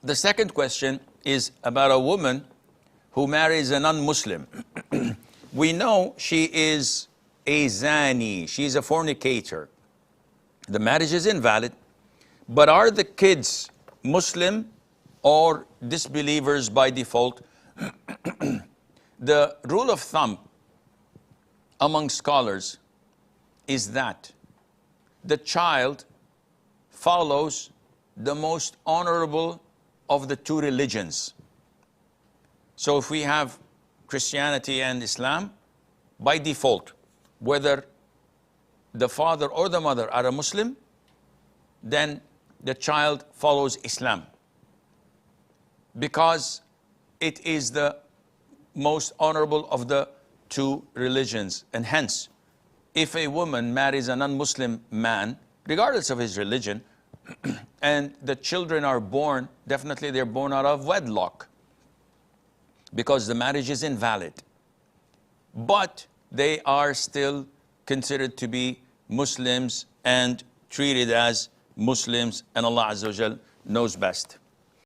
the second question is about a woman who marries a non-Muslim. We know she is a zani, she's a fornicator. The marriage is invalid, but are the kids Muslim or disbelievers by default? The rule of thumb among scholars is that the child follows the most honorable of the two religions. So if we have Christianity and Islam, by default, whether the father or the mother are a Muslim, then the child follows Islam, because it is the most honorable of the two religions. And hence, if a woman marries a non-Muslim man, regardless of his religion, and the children are born, definitely they're born out of wedlock, because the marriage is invalid. But they are still considered to be Muslims and treated as Muslims, and Allah Azza wa Jal knows best.